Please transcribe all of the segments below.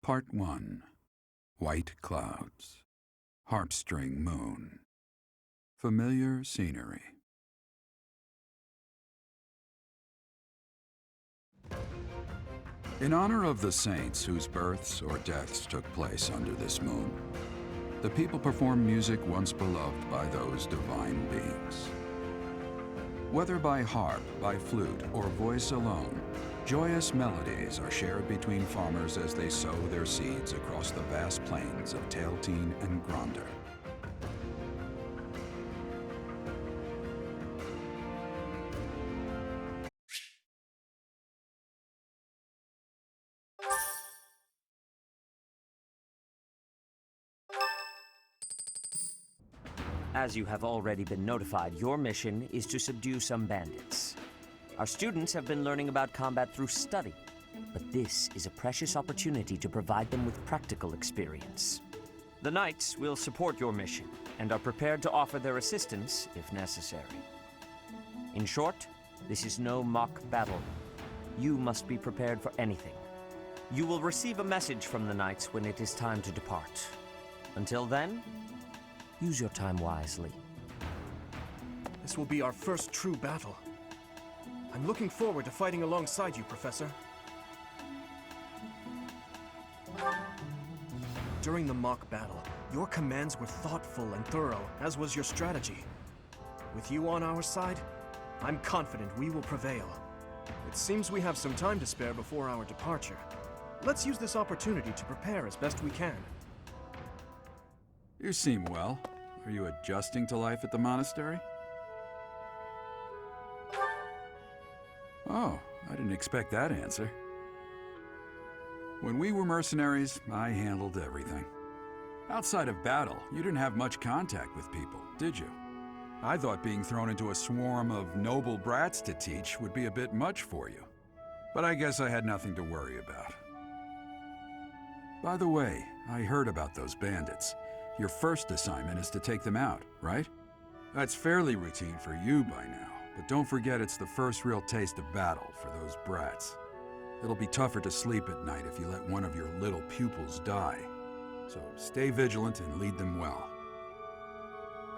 Part 1. White Clouds. Harpstring Moon. Familiar scenery. In honor of the saints whose births or deaths took place under this moon, the people perform music once beloved by those divine beings. Whether by harp, by flute, or voice alone, joyous melodies are shared between farmers as they sow their seeds across the vast plains of Tailtean and Gronder. As you have already been notified, your mission is to subdue some bandits. Our students have been learning about combat through study, but this is a precious opportunity to provide them with practical experience. The Knights will support your mission and are prepared to offer their assistance if necessary. In short, this is no mock battle. You must be prepared for anything. You will receive a message from the Knights when it is time to depart. Until then, use your time wisely. This will be our first true battle. I'm looking forward to fighting alongside you, Professor. During the mock battle, your commands were thoughtful and thorough, as was your strategy. With you on our side, I'm confident we will prevail. It seems we have some time to spare before our departure. Let's use this opportunity to prepare as best we can. You seem well. Are you adjusting to life at the monastery? Oh, I didn't expect that answer. When we were mercenaries, I handled everything. Outside of battle, you didn't have much contact with people, did you? I thought being thrown into a swarm of noble brats to teach would be a bit much for you. But I guess I had nothing to worry about. By the way, I heard about those bandits. Your first assignment is to take them out, right? That's fairly routine for you by now, but don't forget it's the first real taste of battle for those brats. It'll be tougher to sleep at night if you let one of your little pupils die. So stay vigilant and lead them well.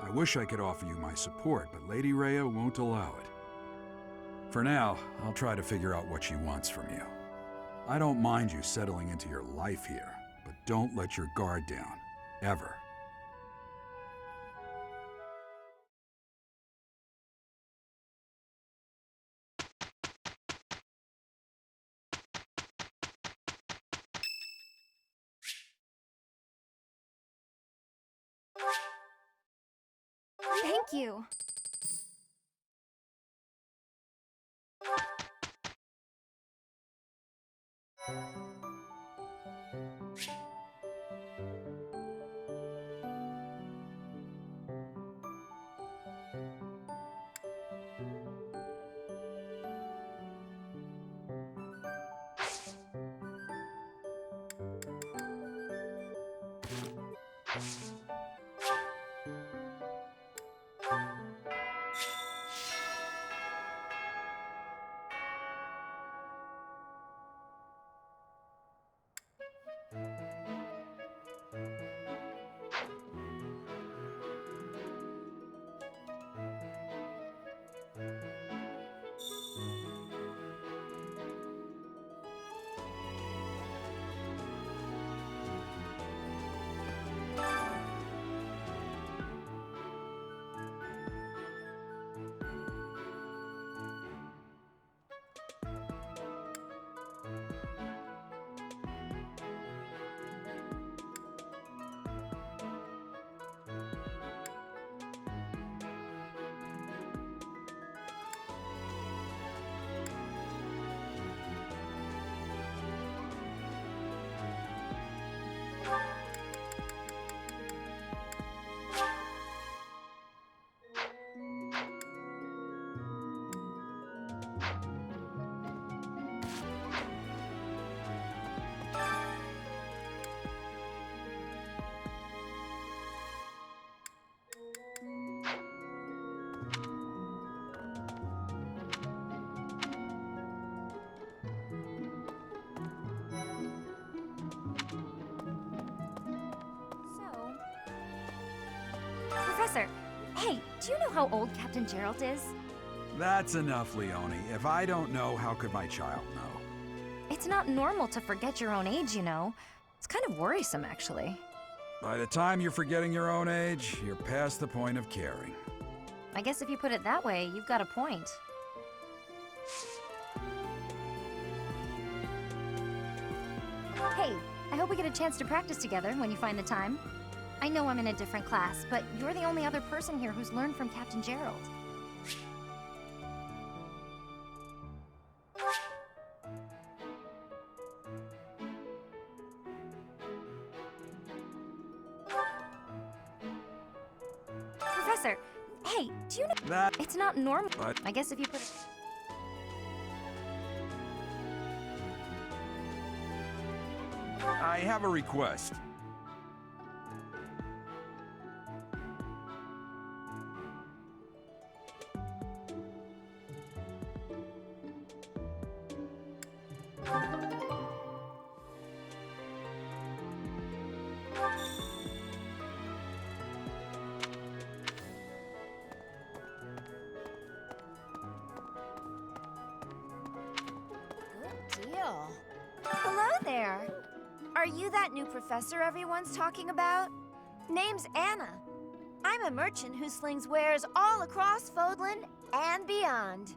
I wish I could offer you my support, but Lady Rhea won't allow it. For now, I'll try to figure out what she wants from you. I don't mind you settling into your life here, but don't let your guard down, ever. Thank you. Professor, hey, do you know how old Captain Gerald is? That's enough, Leone. If I don't know, how could my child know? It's not normal to forget your own age, you know. It's kind of worrisome, actually. By the time you're forgetting your own age, you're past the point of caring. I guess if you put it that way, you've got a point. Hey, I hope we get a chance to practice together when you find the time. I know I'm in a different class, but you're the only other person here who's learned from Captain Gerald. Professor, hey, do you know That... it's not normal? What? I guess if you put it... I have a request. Good deal. Hello there. Are you that new professor everyone's talking about? Name's Anna. I'm a merchant who slings wares all across Fodland and beyond.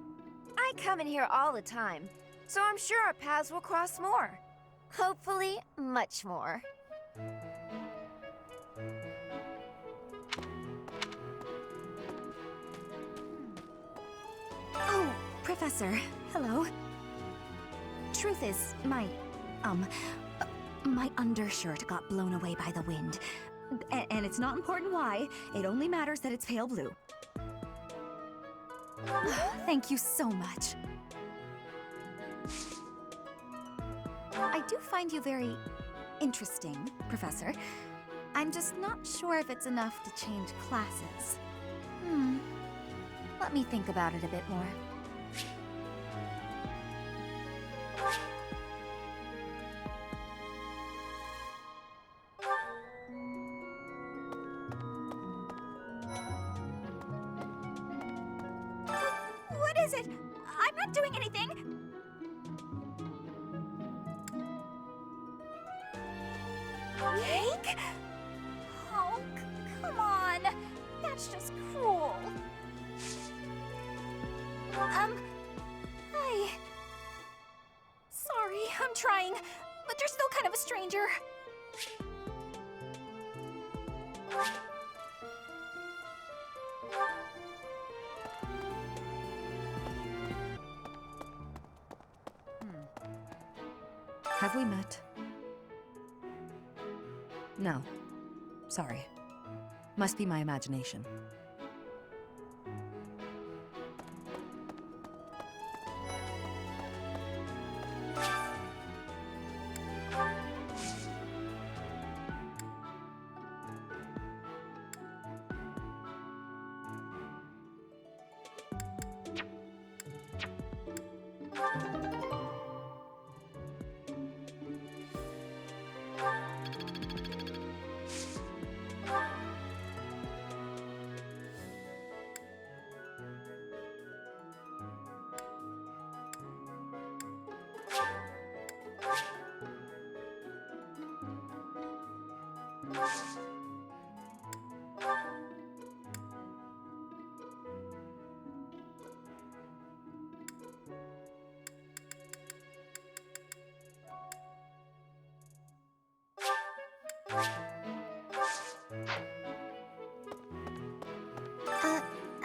I come in here all the time, so I'm sure our paths will cross more. Hopefully, much more. Oh, Professor, hello. Truth is, my undershirt got blown away by the wind. And it's not important why, it only matters that it's pale blue. Thank you so much. I do find you very interesting, Professor. I'm just not sure if it's enough to change classes. Let me think about it a bit more. What is it? I'm not doing anything! Cake? Oh, come on! That's just cruel. Hi. Sorry, I'm trying, but you're still kind of a stranger. Have we met? No. Sorry. Must be my imagination.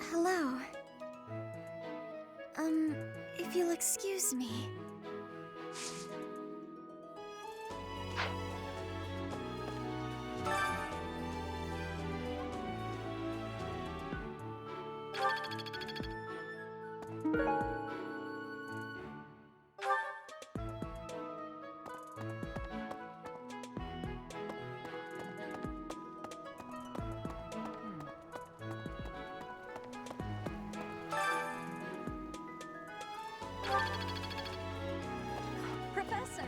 Hello. If you'll excuse me. Professor!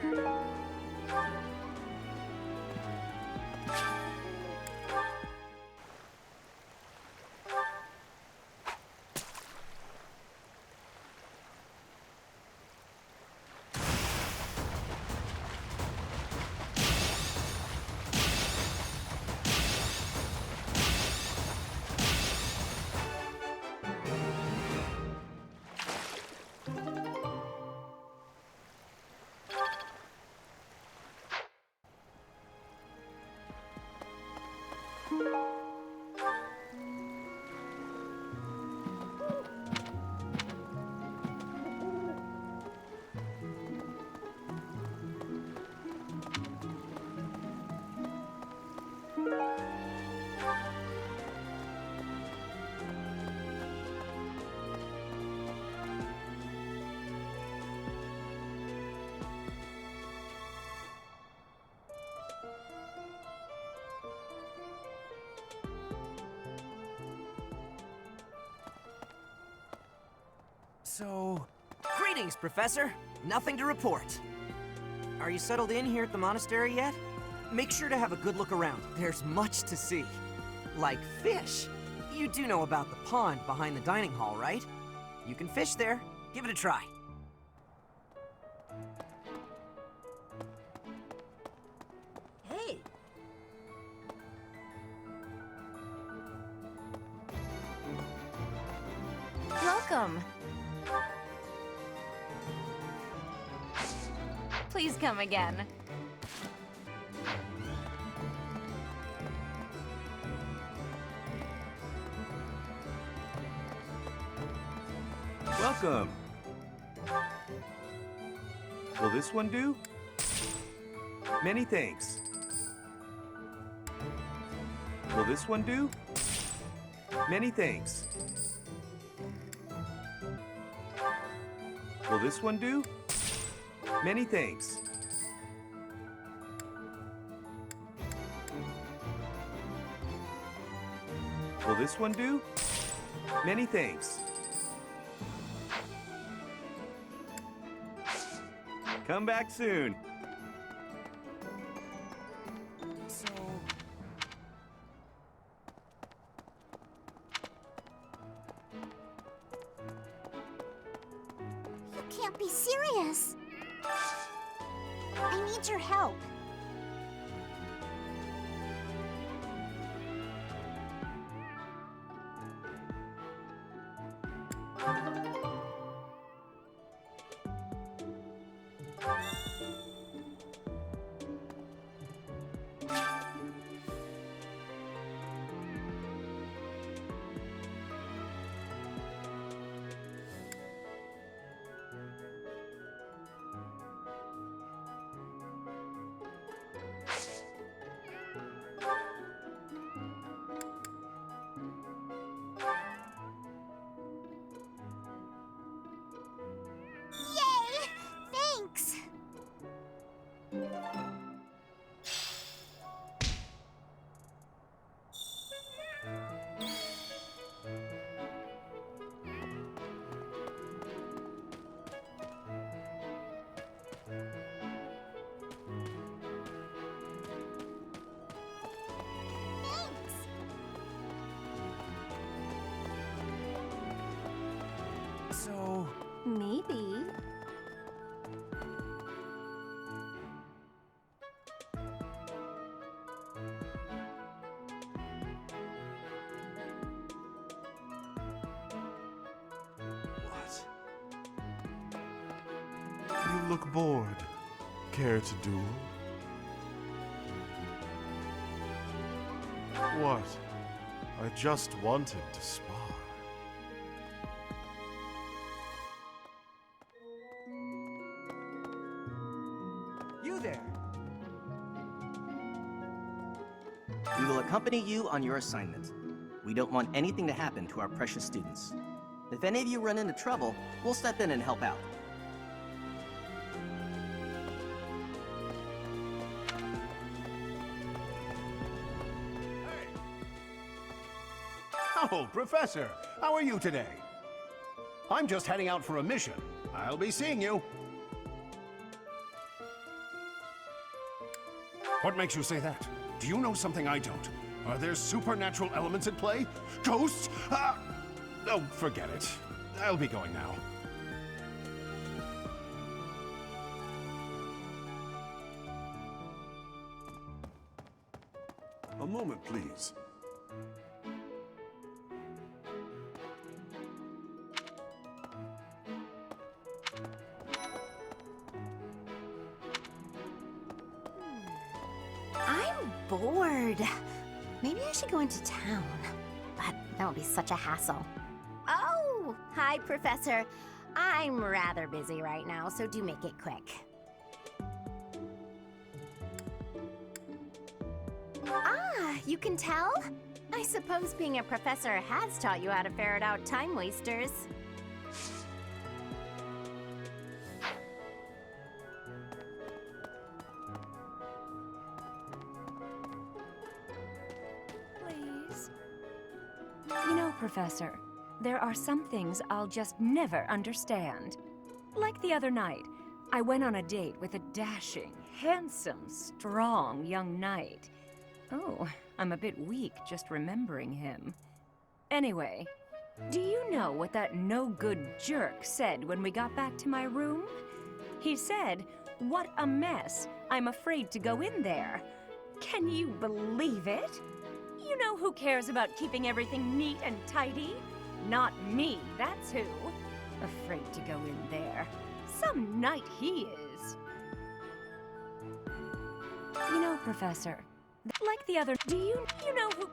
Greetings, Professor. Nothing to report. Are you settled in here at the monastery yet? Make sure to have a good look around. There's much to see. Like fish. You do know about the pond behind the dining hall, right? You can fish there. Give it a try. Hey, Welcome. Please come again. Welcome. Will this one do? Many thanks. Will this one do? Many thanks. Will this one do? Many thanks. Will this one do? Many thanks. Come back soon. you can't be serious. I need your help. Yay! Thanks! Thanks! Maybe. What? You look bored. Care to duel? What? I just wanted to spar. You there. We will accompany you on your assignment. We don't want anything to happen to our precious students. If any of you run into trouble, we'll step in and help out. Oh, Professor, how are you today? I'm just heading out for a mission. I'll be seeing you. What makes you say that? Do you know something I don't? Are there supernatural elements at play? Ghosts? Oh, forget it. I'll be going now. A moment, please. I'm bored. Maybe I should go into town. But that would be such a hassle. Oh, hi, Professor. I'm rather busy right now, so do make it quick. Ah, you can tell? I suppose being a professor has taught you how to ferret out time wasters. Please. You know, Professor, There are some things I'll just never understand. Like the other night, I went on a date with a dashing, handsome, strong young knight. Oh, I'm a bit weak just remembering him. Anyway, do you know what that no-good jerk said when we got back to my room? He said, "What a mess. I'm afraid to go in there." Can you believe it? You know who cares about keeping everything neat and tidy? Not me, that's who. Afraid to go in there. Some knight he is. You know, Professor, like the other, do you know who...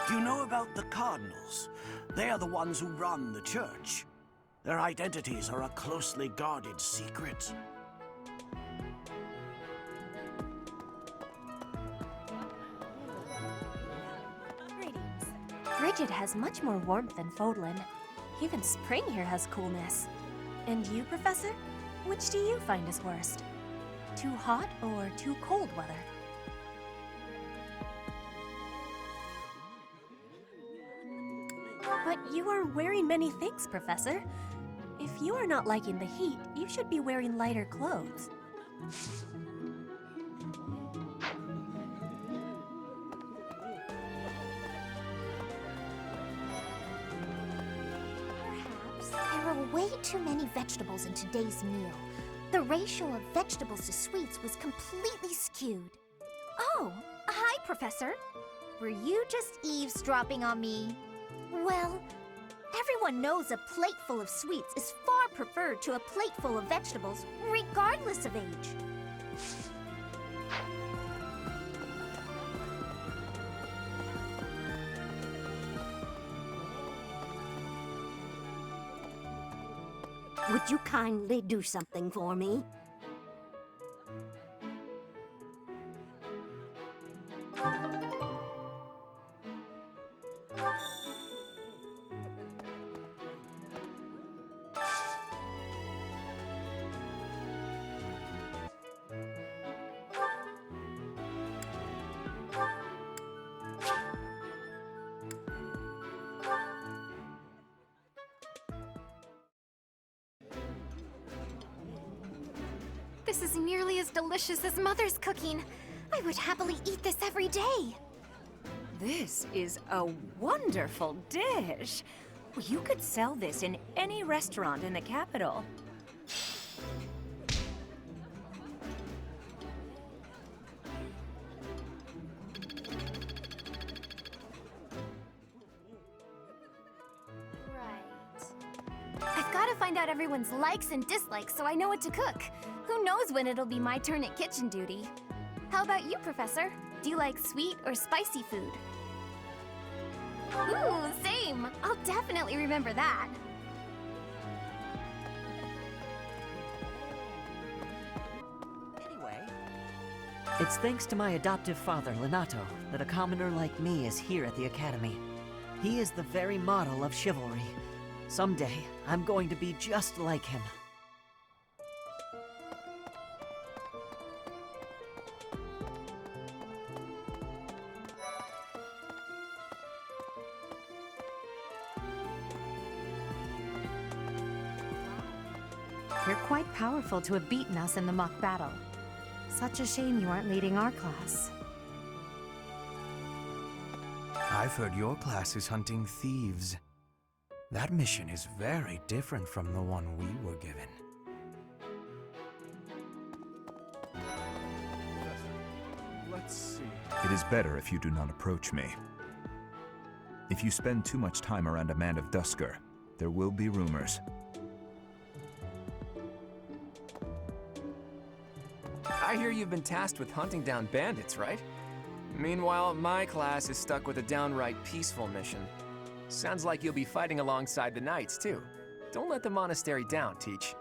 Do you know about the Cardinals? They are the ones who run the church. Their identities are a closely guarded secret. Greetings. Bridget has much more warmth than Fodlan. Even spring here has coolness. And you, Professor? Which do you find is worst? Too hot or too cold weather? But you are wearing many things, Professor. If you are not liking the heat, you should be wearing lighter clothes. Perhaps there were way too many vegetables in today's meal. The ratio of vegetables to sweets was completely skewed. Oh, hi, Professor. Were you just eavesdropping on me? Well, everyone knows a plate full of sweets is far preferred to a plate full of vegetables, regardless of age. Would you kindly do something for me? This is nearly as delicious as Mother's cooking. I would happily eat this every day. This is a wonderful dish. You could sell this in any restaurant in the capital. I've got to find out everyone's likes and dislikes so I know what to cook. Who knows when it'll be my turn at kitchen duty? How about you, Professor? Do you like sweet or spicy food? Ooh, same! I'll definitely remember that. Anyway, it's thanks to my adoptive father, Lenato, that a commoner like me is here at the Academy. He is the very model of chivalry. Someday, I'm going to be just like him. You're quite powerful to have beaten us in the mock battle. Such a shame you aren't leading our class. I've heard your class is hunting thieves. That mission is very different from the one we were given. Let's see. It is better if you do not approach me. If you spend too much time around a man of Dusker, there will be rumors. I hear you've been tasked with hunting down bandits, right? Meanwhile, my class is stuck with a downright peaceful mission. Sounds like you'll be fighting alongside the knights, too. Don't let the monastery down, Teach.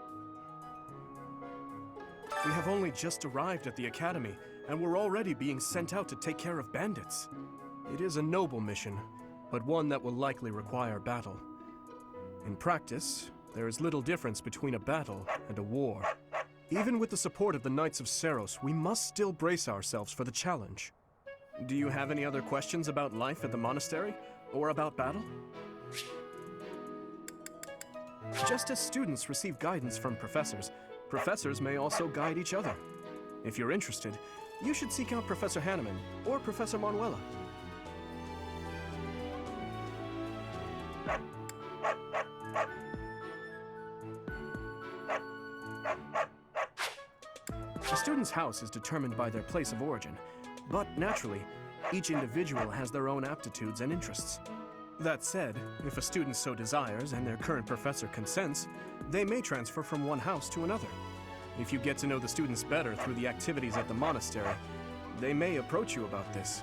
We have only just arrived at the Academy, and we're already being sent out to take care of bandits. It is a noble mission, but one that will likely require battle. In practice, there is little difference between a battle and a war. Even with the support of the Knights of Seros, we must still brace ourselves for the challenge. Do you have any other questions about life at the monastery? Or about battle? Just as students receive guidance from professors, professors may also guide each other. If you're interested, you should seek out Professor Hanneman or Professor Manuela. A student's house is determined by their place of origin, but naturally, each individual has their own aptitudes and interests. That said, if a student so desires and their current professor consents, they may transfer from one house to another. If you get to know the students better through the activities at the monastery, they may approach you about this.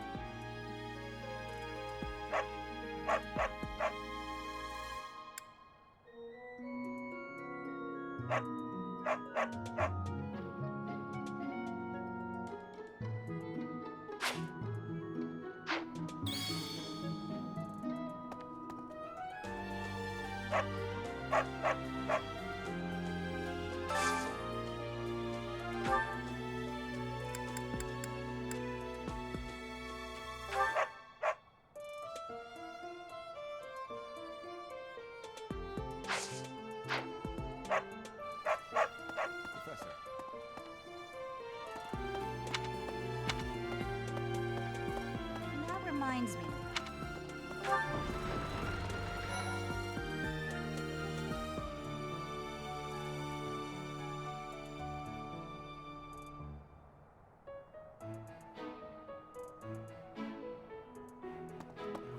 That reminds me.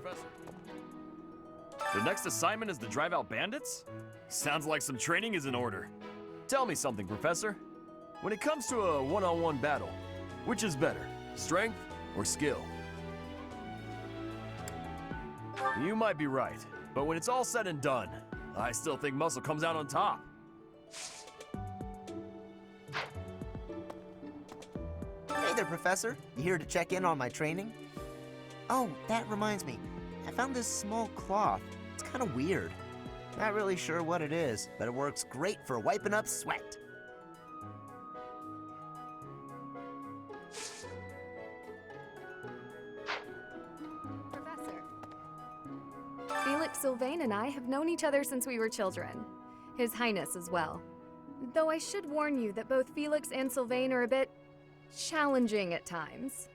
Professor. The next assignment is to drive out bandits? Sounds like some training is in order. Tell me something, Professor. When it comes to a one-on-one battle, which is better, strength or skill? You might be right, but when it's all said and done, I still think muscle comes out on top. Hey there, Professor. You here to check in on my training? Oh, that reminds me. I found this small cloth. It's kind of weird. Not really sure what it is, but it works great for wiping up sweat. Professor. Felix Sylvain and I have known each other since we were children. His Highness as well. Though I should warn you that both Felix and Sylvain are a bit challenging at times.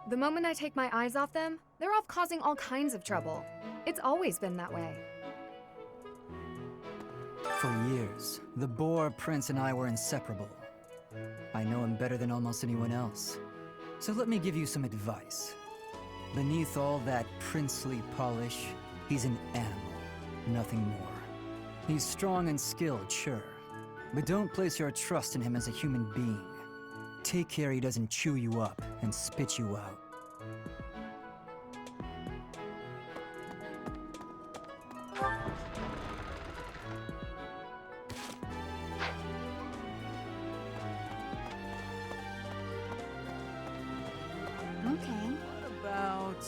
The moment I take my eyes off them, they're off causing all kinds of trouble. It's always been that way. For years, the Boar Prince and I were inseparable. I know him better than almost anyone else. So let me give you some advice. Beneath all that princely polish, he's an animal, nothing more. He's strong and skilled, sure, but don't place your trust in him as a human being. take care he doesn't chew you up and spit you out. Okay. What about...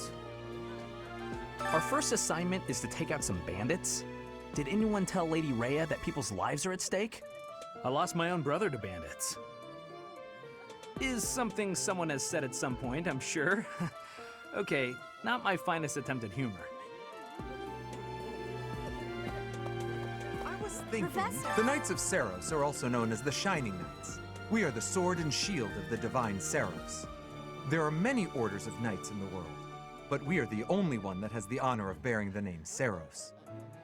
Our first assignment is to take out some bandits? Did anyone tell Lady Rhea that people's lives are at stake? I lost my own brother to bandits. Is something someone has said at some point, I'm sure. Okay, not my finest attempt at humor. I was thinking, Professor! the Knights of Seros are also known as the Shining Knights. We are the sword and shield of the divine Seros. There are many orders of knights in the world, but we are the only one that has the honor of bearing the name Seros.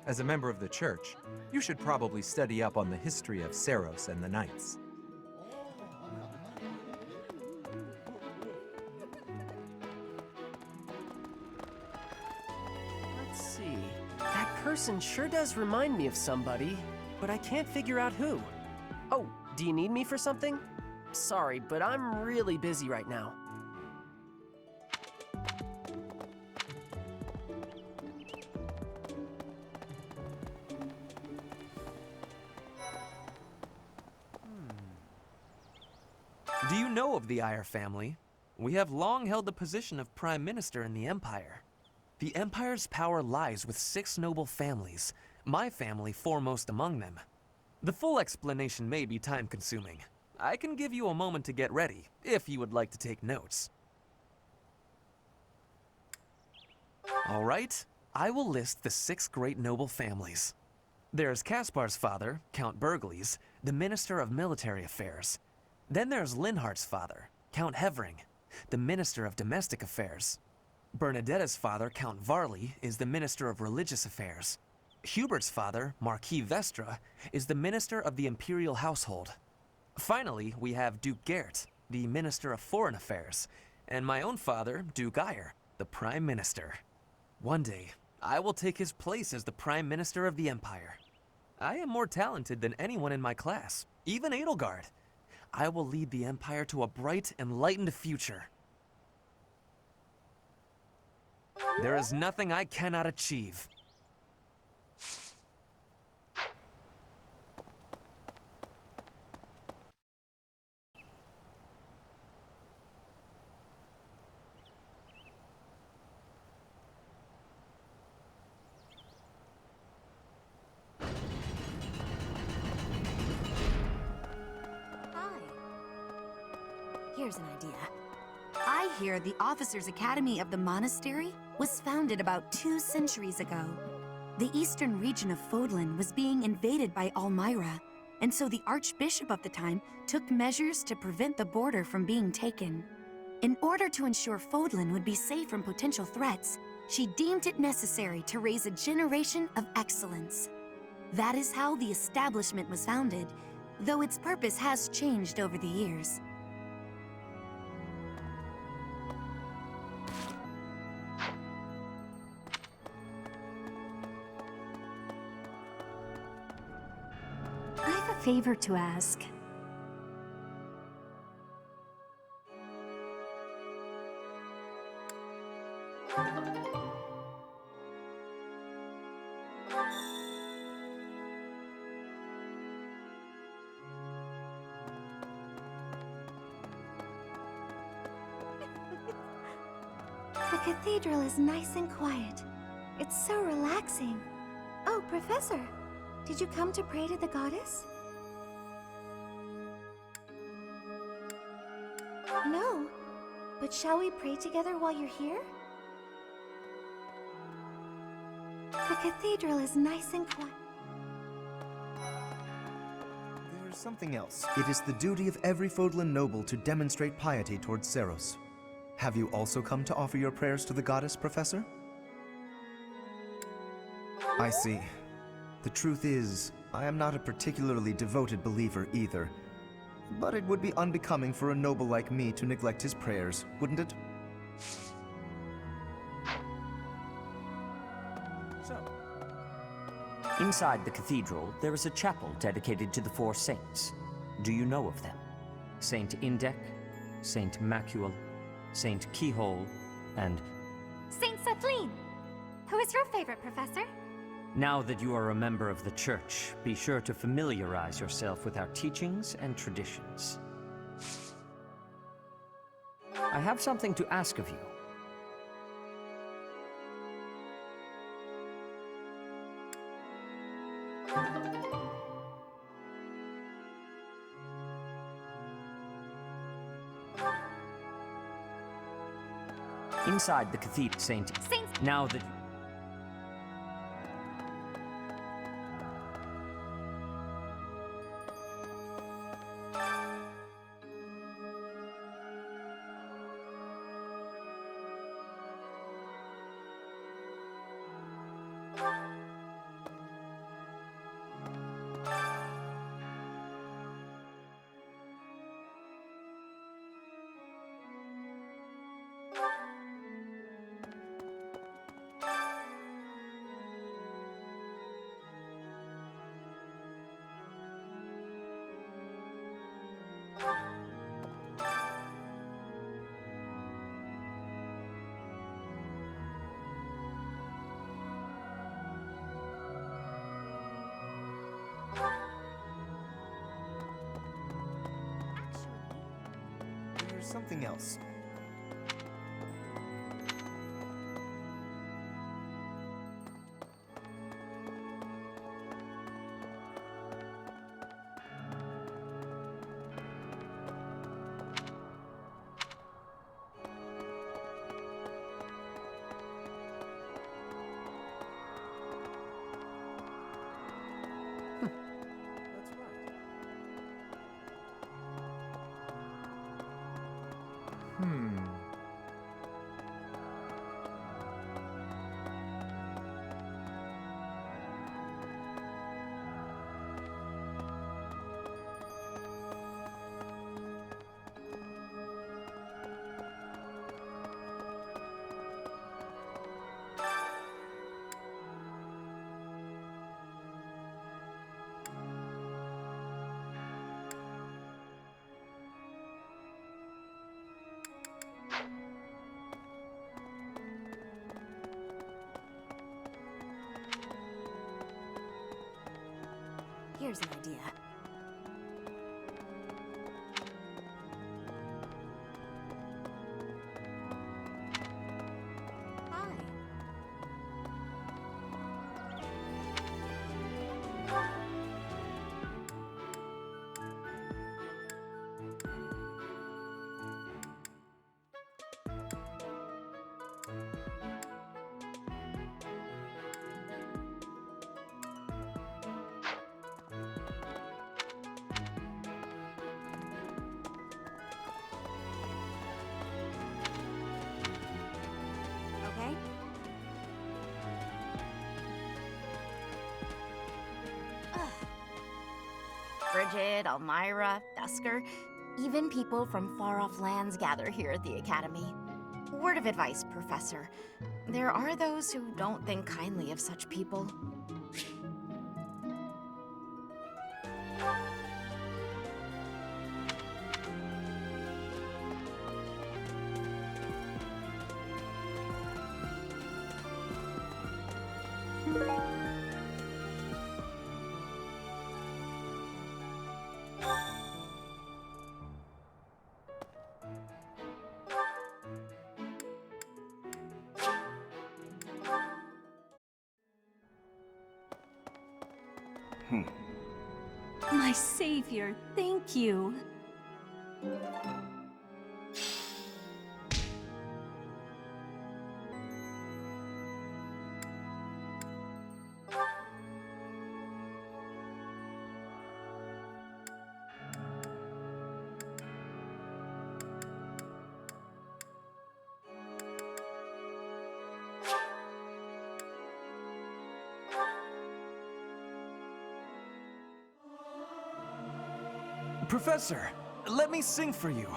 As a member of the church, you should probably study up on the history of Seros and the knights. Let's see. That person sure does remind me of somebody, but I can't figure out who. Oh, do you need me for something? Sorry, but I'm really busy right now. Do you know of the Iyer family? We have long held the position of Prime Minister in the Empire. The Empire's power lies with 6 noble families, my family foremost among them. The full explanation may be time-consuming. I can give you a moment to get ready, if you would like to take notes. All right, I will list the 6 great noble families. There's Caspar's father, Count Burgles, the Minister of Military Affairs. Then there's Linhardt's father, Count Hevering, the Minister of Domestic Affairs. Bernadetta's father, Count Varley, is the Minister of Religious Affairs. Hubert's father, Marquis Vestra, is the Minister of the Imperial Household. Finally, we have Duke Gert, the Minister of Foreign Affairs, and my own father, Duke Iyer, the Prime Minister. One day, I will take his place as the Prime Minister of the Empire. I am more talented than anyone in my class, even Edelgard. I will lead the Empire to a bright, enlightened future. There is nothing I cannot achieve. Here's an idea. I hear the Officers' Academy of the monastery was founded about 2 centuries ago. The eastern region of Fodlan was being invaded by Almyra, and so the Archbishop of the time took measures to prevent the border from being taken. In order to ensure Fodlan would be safe from potential threats, she deemed it necessary to raise a generation of excellence. That is how the establishment was founded, though its purpose has changed over the years. I have a favor to ask. The cathedral is nice and quiet. It's so relaxing. Oh, Professor, did you come to pray to the goddess? No, but shall we pray together while you're here? The cathedral is nice and quiet. There's something else. It is the duty of every Fodlan noble to demonstrate piety towards Seros. Have you also come to offer your prayers to the goddess, Professor? I see. The truth is, I am not a particularly devoted believer either. But it would be unbecoming for a noble like me to neglect his prayers, wouldn't it? Inside the cathedral, there is a chapel dedicated to the 4 saints. Do you know of them? Saint Indek, Saint Macule, Saint Keyhole, and Saint Feline! Who is your favorite, Professor? now that you are a member of the Church, be sure to familiarize yourself with our teachings and traditions. I have something to ask of you. Inside the Cathedral, Saint... Now that... There's something else. Here's an idea. Okay? Bridget, Elmira, Dusker, even people from far-off lands gather here at the Academy. Word of advice, Professor. There are those who don't think kindly of such people. My savior, thank you. Professor, let me sing for you.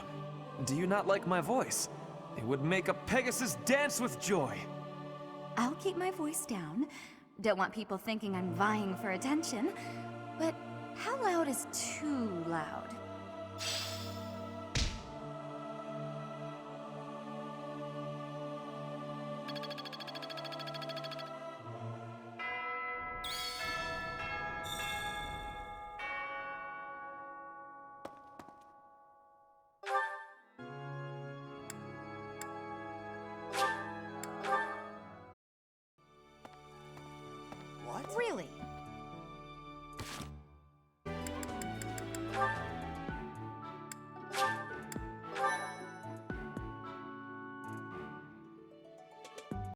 Do you not like my voice? It would make a Pegasus dance with joy. I'll keep my voice down. Don't want people thinking I'm vying for attention. But how loud is too loud? Really?